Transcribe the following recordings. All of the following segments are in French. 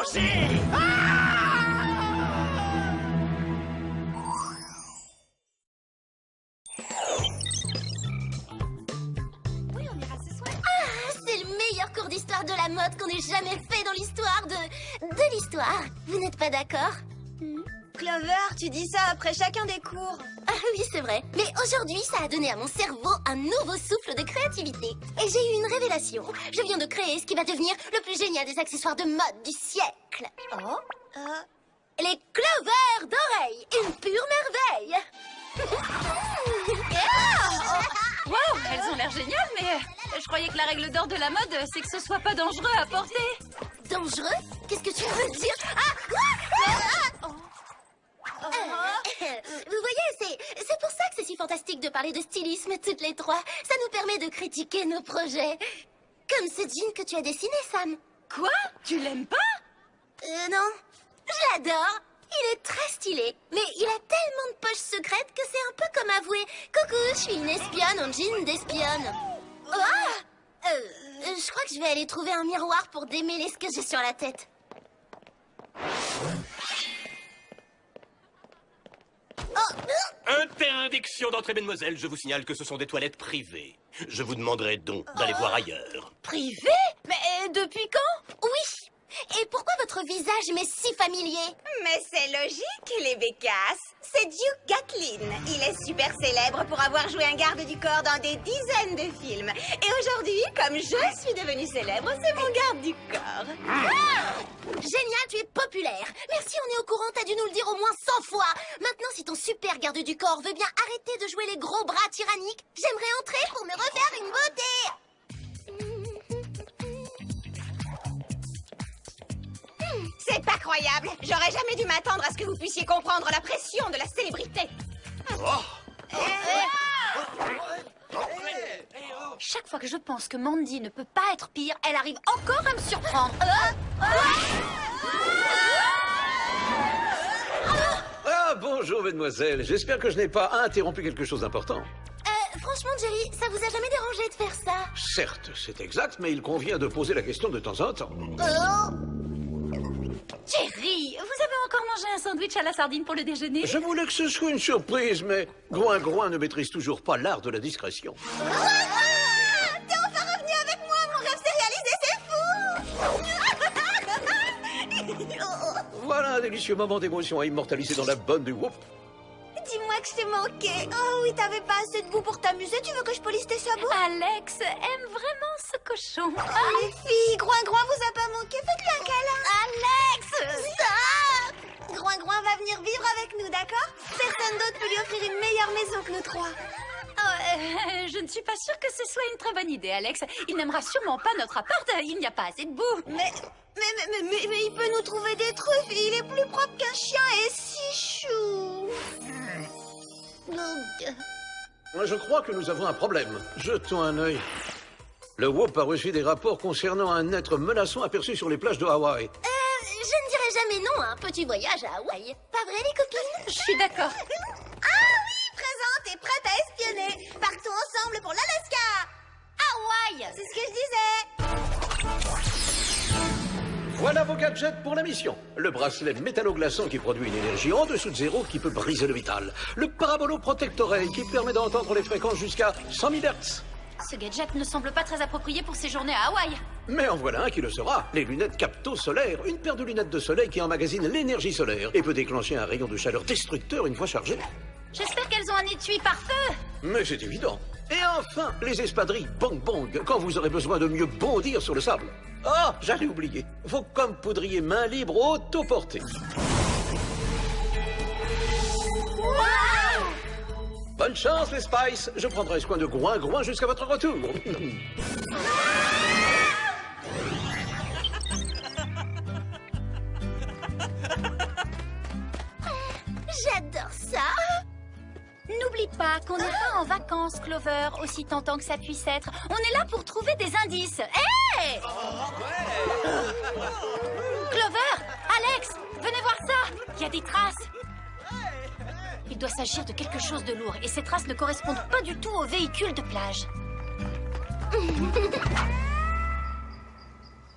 danger! Oui, on ira ce soir. Ah, c'est le meilleur cours d'histoire de la mode qu'on ait jamais fait dans l'histoire de l'histoire. Vous n'êtes pas d'accord? Clover, tu dis ça après chacun des cours. Ah oui, c'est vrai. Mais aujourd'hui, ça a donné à mon cerveau un nouveau souffle de créativité. Et j'ai eu une révélation. Je viens de créer ce qui va devenir le plus génial des accessoires de mode du siècle. Oh Les clovers d'oreilles. Une pure merveille. Wow, elles ont l'air géniales, mais je croyais que la règle d'or de la mode, c'est que ce soit pas dangereux à porter. Dangereux? Qu'est-ce que tu veux dire? Vous voyez, c'est pour ça que c'est si fantastique de parler de stylisme toutes les trois. Ça nous permet de critiquer nos projets. Comme ce jean que tu as dessiné, Sam. Quoi? Tu l'aimes pas? Non. Je l'adore. Il est très stylé. Mais il a tellement de poches secrètes que c'est un peu comme avouer « Coucou, je suis une espionne en jean d'espionne. » Je crois que je vais aller trouver un miroir pour démêler ce que j'ai sur la tête. Interdiction d'entrée, mesdemoiselles. Je vous signale que ce sont des toilettes privées. Je vous demanderai donc d'aller voir ailleurs. Privé? Mais depuis quand? Oui. Et pourquoi votre visage m'est si familier? Mais c'est logique, les bécasses. C'est Duke Gatlin. Il est super célèbre pour avoir joué un garde du corps dans des dizaines de films. Et aujourd'hui, comme je suis devenue célèbre, c'est mon garde du corps. Génial, tu es populaire. Merci, on est au courant, t'as dû nous le dire au moins 100 fois. Maintenant, si ton super garde du corps veut bien arrêter de jouer les gros bras tyranniques, j'aimerais entrer pour me refaire une beauté. C'est pas croyable. J'aurais jamais dû m'attendre à ce que vous puissiez comprendre la pression de la célébrité. Chaque fois que je pense que Mandy ne peut pas être pire, elle arrive encore à me surprendre. Ah, bonjour, mademoiselle. J'espère que je n'ai pas interrompu quelque chose d'important. Franchement, Jerry, ça vous a jamais dérangé de faire ça? Certes, c'est exact, mais il convient de poser la question de temps en temps. Jerry, vous avez encore mangé un sandwich à la sardine pour le déjeuner? Je voulais que ce soit une surprise, mais Groin ne maîtrise toujours pas l'art de la discrétion. T'es enfin revenu avec moi, mon rêve s'est réalisé, c'est fou. Voilà un délicieux moment d'émotion à immortaliser dans la bonne du whoop. Dis-moi que je t'ai manqué. Oh oui, t'avais pas assez de boue pour t'amuser. Tu veux que je polisse tes sabots? Alex aime vraiment ce cochon. Les filles, Groin vous a pas manqué. Faites-lui un câlin. Alex, ça! Groin va venir vivre avec nous, d'accord? Personne d'autre peut lui offrir une meilleure maison que nous trois. Je ne suis pas sûre que ce soit une très bonne idée, Alex. Il n'aimera sûrement pas notre appart. Il n'y a pas assez de boue. Mais il peut nous trouver des truffes. Il est plus propre qu'un chien et si chou. Je crois que nous avons un problème. Jetons un œil. Le Whoop a reçu des rapports concernant un être menaçant aperçu sur les plages de Hawaï. Je ne dirais jamais non à un petit voyage à Hawaï. Pas vrai, les copines? Je suis d'accord. Ah oui, présente et prête à espionner. Partons ensemble pour l'Alaska. Hawaï! C'est ce que je disais. Voilà vos gadgets pour la mission. Le bracelet métallo-glaçant qui produit une énergie en dessous de zéro qui peut briser le vital. Le parabolo protectoreille qui permet d'entendre les fréquences jusqu'à 100 000 Hz. Ce gadget ne semble pas très approprié pour ces journées à Hawaï. Mais en voilà un qui le sera. Les lunettes capto-solaires. Une paire de lunettes de soleil qui emmagasine l'énergie solaire et peut déclencher un rayon de chaleur destructeur une fois chargé. J'espère qu'elles ont un étui par feu. Mais c'est évident. Et enfin, les espadrilles Bang Bang, quand vous aurez besoin de mieux bondir sur le sable. Ah, j'allais oublier. Vos comme poudriers main libre autoportée. Bonne chance, les Spice. Je prendrai soin de Groin jusqu'à votre retour. J'adore ça! N'oublie pas qu'on n'est pas en vacances, Clover, aussi tentant que ça puisse être. On est là pour trouver des indices. Hé! Clover! Alex! Venez voir ça! Il y a des traces. Il doit s'agir de quelque chose de lourd, et ces traces ne correspondent pas du tout au véhicule de plage.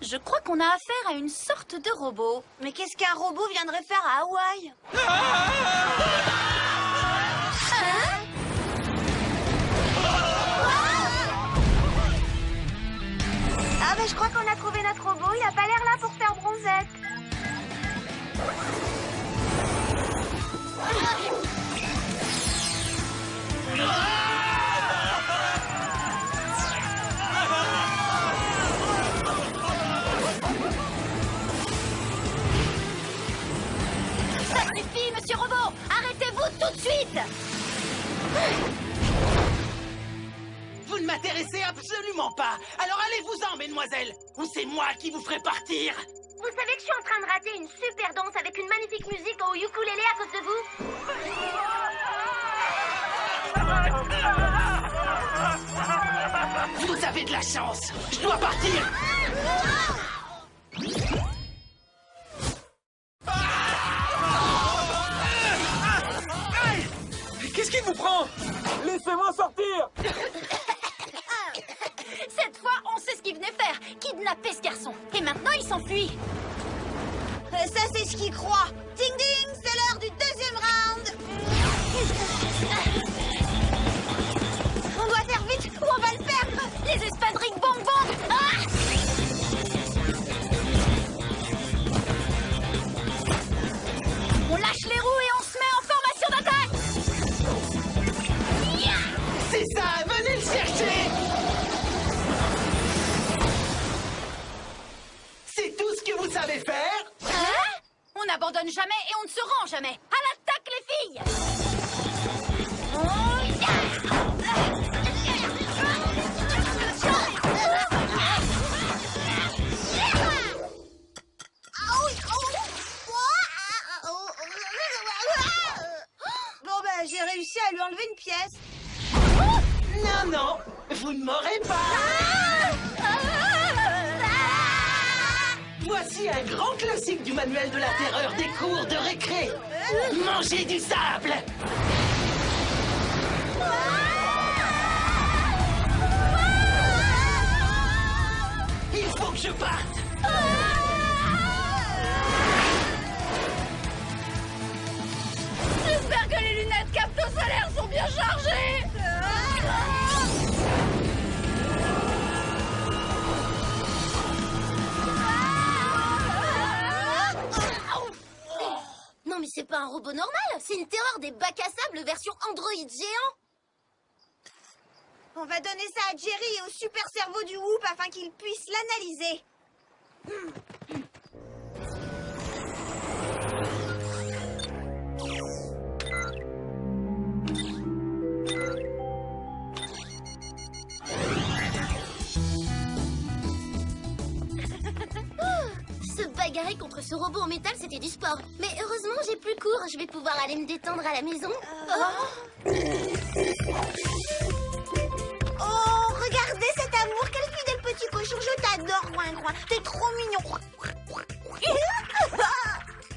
Je crois qu'on a affaire à une sorte de robot. Mais qu'est-ce qu'un robot viendrait faire à Hawaï? Ah bah je crois qu'on a trouvé notre robot, il a pas l'air là pour faire bronzette. Ça suffit, monsieur robot! Arrêtez-vous tout de suite! Vous ne m'intéressez absolument pas. Alors allez-vous-en, mesdemoiselles. Ou c'est moi qui vous ferai partir. Vous savez que je suis en train de rater une super danse avec une magnifique musique au ukulélé à cause de vous? Vous avez de la chance. Je dois partir. Qu'est-ce qui vous prend? Laissez-moi sortir! Cette fois, on sait ce qu'il venait faire. Kidnapper ce garçon. Et maintenant, il s'enfuit. Ça, c'est ce qu'il croit. Ding ding, c'est l'heure du deuxième round. On doit faire vite ou on va le perdre. Les espadrilles bang bang. Ah! On lâche les roues et on se met en formation d'attaque. C'est ça, venez le chercher. C'est tout ce que vous savez faire? Hein? On n'abandonne jamais et on ne se rend jamais. À l'attaque, les filles! Oh, Bon bah j'ai réussi à lui enlever une pièce. Non, non, vous ne m'aurez pas. Voici un grand classique du manuel de la terreur des cours de récré. Manger du sable. Il faut que je parte. j'espère que les lunettes capto-solaires sont bien chargées! Non mais c'est pas un robot normal, c'est une terreur des bacs à sable version Android géant. On va donner ça à Jerry et au super cerveau du Whoop afin qu'il puisse l'analyser. Se bagarrer contre ce robot en métal, c'était du sport. Mais heureusement, j'ai plus cours. Je vais pouvoir aller me détendre à la maison. Oh, regardez cet amour, quel fidèle petit cochon. Je t'adore, Groin-Groin. T'es trop mignon.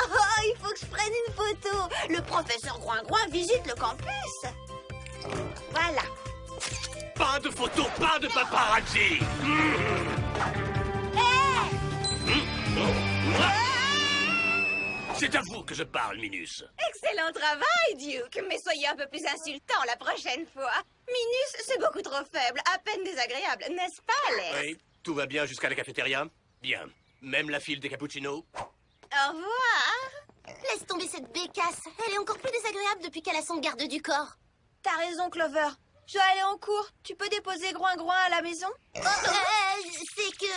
Oh, il faut que je prenne une photo. Le professeur Groin-Groin visite le campus. Voilà. Pas de photos, pas de paparazzi. C'est à vous que je parle, Minus. Excellent travail, Duke. Mais soyez un peu plus insultant la prochaine fois. Minus, c'est beaucoup trop faible, à peine désagréable, n'est-ce pas, Alex? Oui, tout va bien jusqu'à la cafétéria? Bien. Même la file des cappuccinos? Au revoir. Laisse tomber cette bécasse. Elle est encore plus désagréable depuis qu'elle a son garde du corps. T'as raison, Clover. Je dois aller en cours. Tu peux déposer Groin-Groin à la maison? C'est que...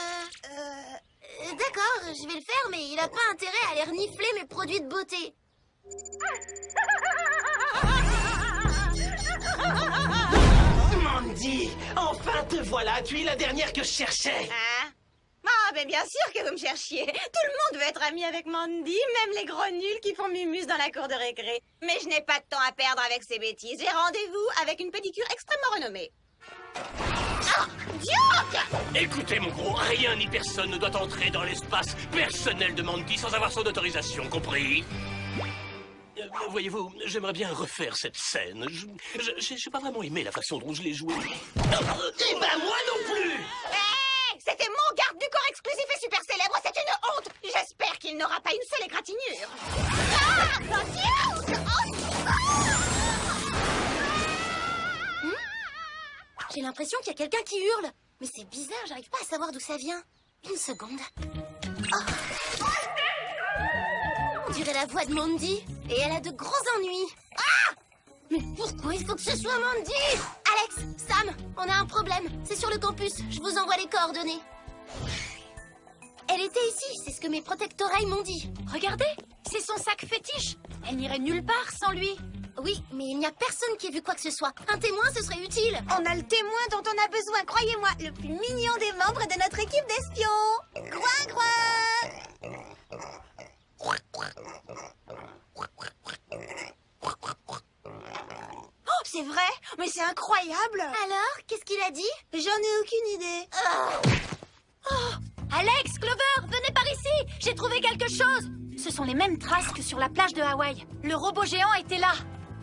D'accord, je vais le faire, mais il a pas intérêt à aller renifler mes produits de beauté. Mandy, enfin te voilà. Tu es la dernière que je cherchais. Hein? Ah, mais bien sûr que vous me cherchiez. Tout le monde veut être ami avec Mandy, même les gros nuls qui font mumus dans la cour de récré. Mais je n'ai pas de temps à perdre avec ces bêtises. J'ai rendez-vous avec une pédicure extrêmement renommée. Ah, Duke! Écoutez, mon gros, rien ni personne ne doit entrer dans l'espace personnel de Mandy sans avoir son autorisation, compris? Voyez-vous, j'aimerais bien refaire cette scène. J'ai pas vraiment aimé la façon dont je l'ai jouée. Eh ben moi non plus. Hey, c'était mon garde du corps exclusif et super célèbre, c'est une honte. J'espère qu'il n'aura pas une seule égratignure. J'ai l'impression qu'il y a quelqu'un qui hurle. Mais c'est bizarre, j'arrive pas à savoir d'où ça vient. Une seconde. Oh. On dirait la voix de Mandy. Et elle a de gros ennuis. Ah! Mais pourquoi il faut que ce soit Mandy? Alex, Sam, on a un problème. C'est sur le campus. Je vous envoie les coordonnées. Elle était ici, c'est ce que mes protectoreilles m'ont dit. Regardez, c'est son sac fétiche. Elle n'irait nulle part sans lui. Oui, mais il n'y a personne qui ait vu quoi que ce soit. Un témoin, ce serait utile. On a le témoin dont on a besoin, croyez-moi. Le plus mignon des membres de notre équipe d'espions. Groin, groin. Oh, c'est vrai? Mais c'est incroyable. Alors, qu'est-ce qu'il a dit? J'en ai aucune idée. Oh, Alex, Clover, venez par ici. J'ai trouvé quelque chose. Ce sont les mêmes traces que sur la plage de Hawaï. Le robot géant était là.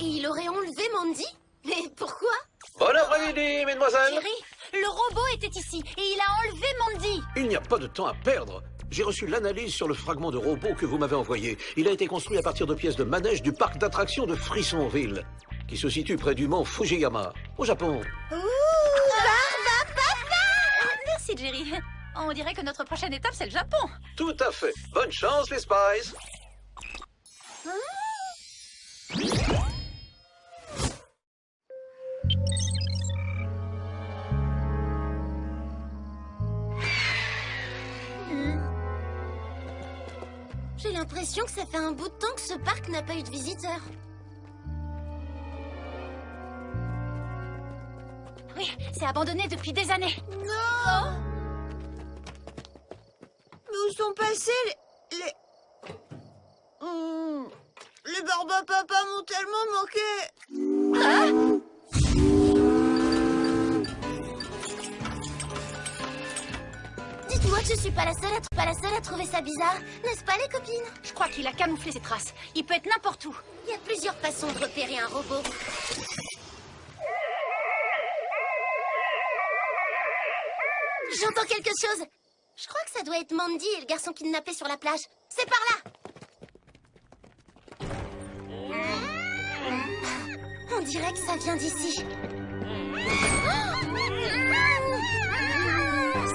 Et il aurait enlevé Mandy? Mais pourquoi? Bon après-midi, mesdemoiselles. Jerry, le robot était ici et il a enlevé Mandy. Il n'y a pas de temps à perdre. J'ai reçu l'analyse sur le fragment de robot que vous m'avez envoyé. Il a été construit à partir de pièces de manège du parc d'attractions de Frissonville, qui se situe près du mont Fujiyama, au Japon. Merci, Jerry. On dirait que notre prochaine étape, c'est le Japon. Tout à fait. Bonne chance, les Spies. J'ai l'impression que ça fait un bout de temps que ce parc n'a pas eu de visiteurs. Oui, c'est abandonné depuis des années. Non. Mais où sont passés les Barbapapa m'ont tellement manqué. Dites-moi que je suis pas la seule à trouver ça bizarre. N'est-ce pas, les copines? Je crois qu'il a camouflé ses traces. Il peut être n'importe où. Il y a plusieurs façons de repérer un robot. J'entends quelque chose. Je crois que ça doit être Mandy et le garçon kidnappé sur la plage. C'est par là. On dirait que ça vient d'ici.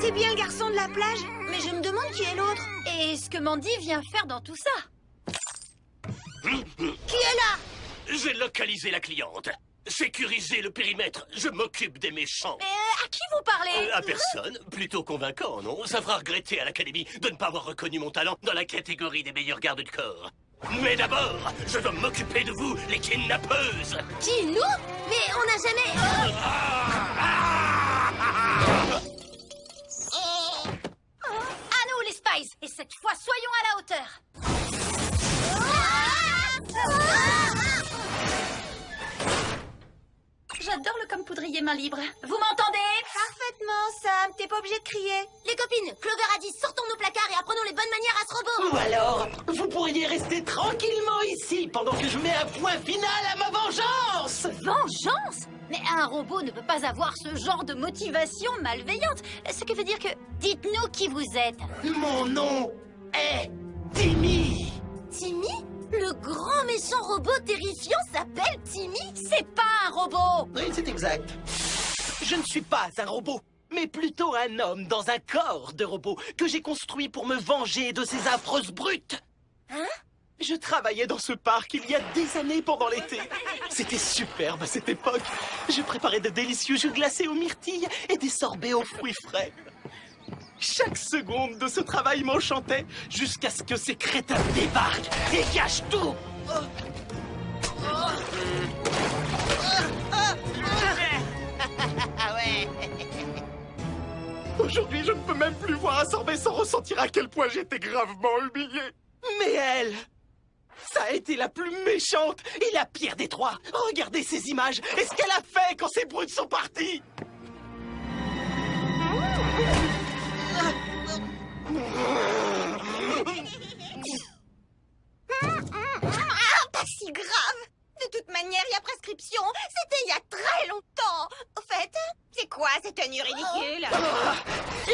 C'est bien le garçon de la plage, mais je me demande qui est l'autre. Et ce que Mandy vient faire dans tout ça? Qui est là? J'ai localisé la cliente. Sécurisez le périmètre. Je m'occupe des méchants. Mais à qui vous parlez? À personne. Plutôt convaincant, non? Ça fera regretter à l'Académie de ne pas avoir reconnu mon talent dans la catégorie des meilleurs gardes du corps. Mais d'abord, je dois m'occuper de vous, les kidnappeuses. Qui, nous? Mais on n'a jamais... À nous, les Spies. Et cette fois, soyons à la hauteur. J'adore le comme poudrier main libre. Vous m'entendez? Parfaitement, Sam. T'es pas obligé de crier. Les copines, Clover a dit sortons nos placards et apprenons les bonnes manières à ce robot. Ou alors, vous pourriez rester tranquillement ici pendant que je mets un point final à ma vengeance. Vengeance? Mais un robot ne peut pas avoir ce genre de motivation malveillante. Ce qui veut dire que... Dites-nous qui vous êtes. Mon nom est Timmy. Timmy? Le grand méchant robot terrifiant s'appelle Timmy? C'est pas un robot. Oui, c'est exact. Je ne suis pas un robot, mais plutôt un homme dans un corps de robot que j'ai construit pour me venger de ces affreuses brutes. Hein? Je travaillais dans ce parc il y a des années pendant l'été. C'était superbe à cette époque. Je préparais de délicieux jus glacés aux myrtilles et des sorbets aux fruits frais. Chaque seconde de ce travail m'enchantait jusqu'à ce que ces crétins débarquent et gâchent tout. Aujourd'hui, je ne peux même plus voir un sorbet sans ressentir à quel point j'étais gravement humilié. Mais elle, ça a été la plus méchante et la pire des trois. Regardez ces images et ce qu'elle a fait quand ces brutes sont parties. Pas si grave. De toute manière, il y a prescription. C'était il y a très longtemps. Au fait, c'est quoi cette tenue ridicule?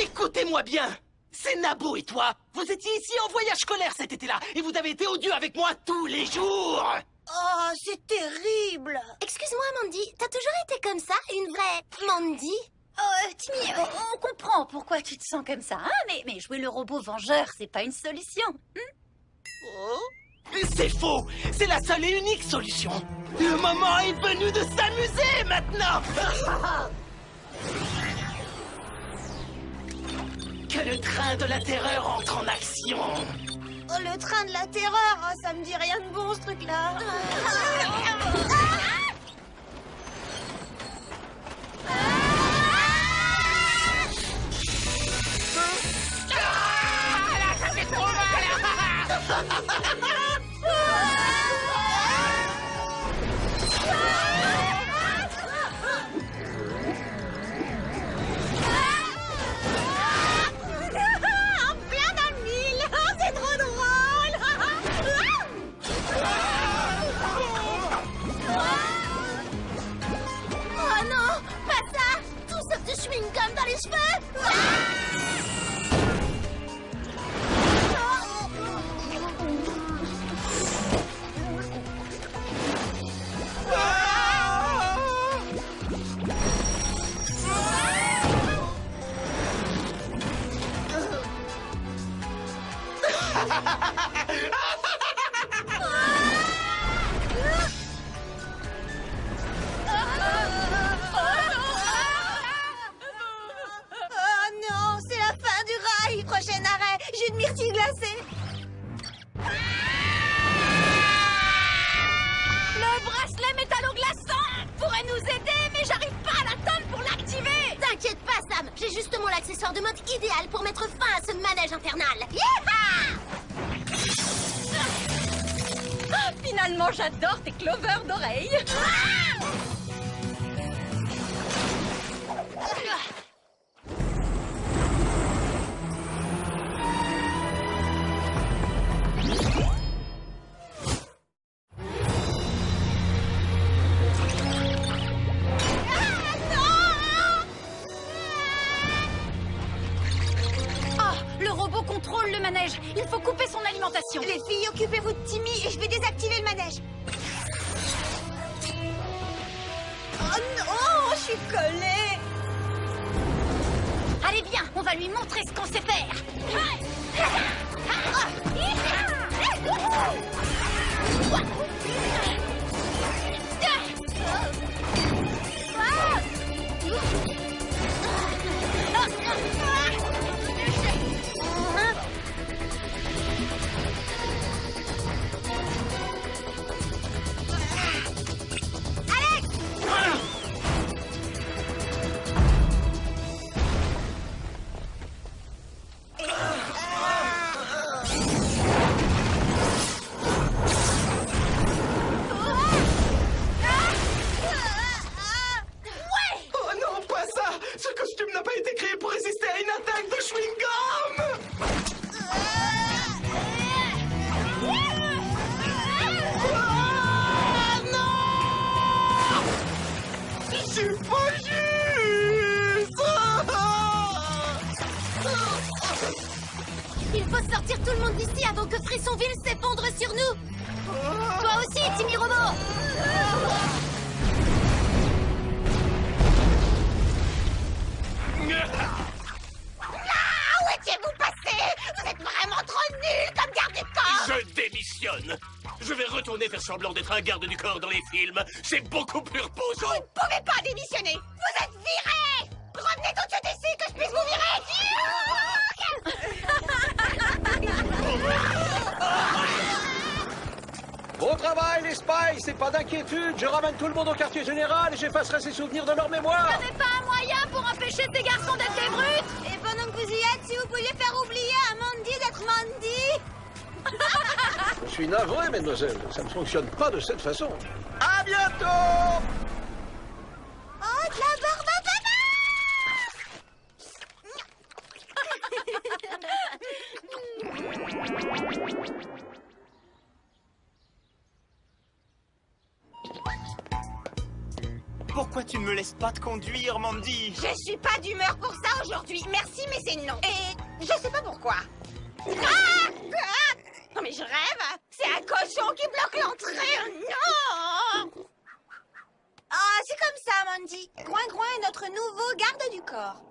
Écoutez-moi bien. C'est Nabo et toi. Vous étiez ici en voyage scolaire cet été-là et vous avez été odieux avec moi tous les jours. Oh, c'est terrible. Excuse-moi, Mandy, t'as toujours été comme ça, une vraie Mandy? Oh, Timmy, on comprend pourquoi tu te sens comme ça, hein, mais jouer le robot vengeur, c'est pas une solution. C'est faux. C'est la seule et unique solution. Le moment est venu de s'amuser maintenant. Que le train de la terreur entre en action. Oh, le train de la terreur, oh, ça me dit rien de bon ce truc-là. En plein dans le mille, c'est trop drôle. Oh non, pas ça! Tout sauf du chewing-gum dans les cheveux! Oh non, c'est la fin du rail. Prochain arrêt, jus de myrtille glacée. Le bracelet métallo-glaçant pourrait nous aider, mais j'arrive pas à l'atteindre pour l'activer. T'inquiète pas, Sam, j'ai justement l'accessoire de mode idéal pour mettre fin à ce manège infernal. Yeeha! Finalement, j'adore tes clovers d'oreilles. Le robot contrôle le manège. Il faut couper son alimentation. Les filles, occupez-vous de Timmy et je vais désactiver le manège. Oh non, je suis collée. Allez, viens, on va lui montrer ce qu'on sait faire. Oh non, pas ça. Ce costume n'a pas été créé pour résister à une attaque de chewing-gum. Ah, non. C'est pas juste. Il faut sortir tout le monde d'ici avant que Frissonville s'effondre sur nous. Toi aussi, Timmy Robot. Où étiez-vous passé? Vous êtes vraiment trop nuls comme garde du corps. Je démissionne. Je vais retourner faire semblant d'être un garde du corps dans les films. C'est beaucoup plus reposant. Vous ne pouvez pas démissionner. Vous êtes virés. Revenez tout de suite ici que je puisse vous virer. Bon travail, les Spies, c'est pas d'inquiétude. Je ramène tout le monde au quartier général et j'effacerai ces souvenirs de leur mémoire. Vous n'avez pas un moyen pour empêcher ces garçons d'être des brutes? Et pendant que vous y êtes, si vous pouviez faire oublier à Mandy d'être Mandy. Je suis navré, mesdemoiselles. Ça ne fonctionne pas de cette façon. À bientôt. Oh, de la barbe à Pourquoi tu ne me laisses pas te conduire, Mandy? Je suis pas d'humeur pour ça aujourd'hui. Merci, mais c'est non. Et Je sais pas pourquoi. Ah! Ah! Non mais je rêve. C'est un cochon qui bloque l'entrée. Non! Ah, c'est comme ça, Mandy. Groin-Groin est notre nouveau garde du corps.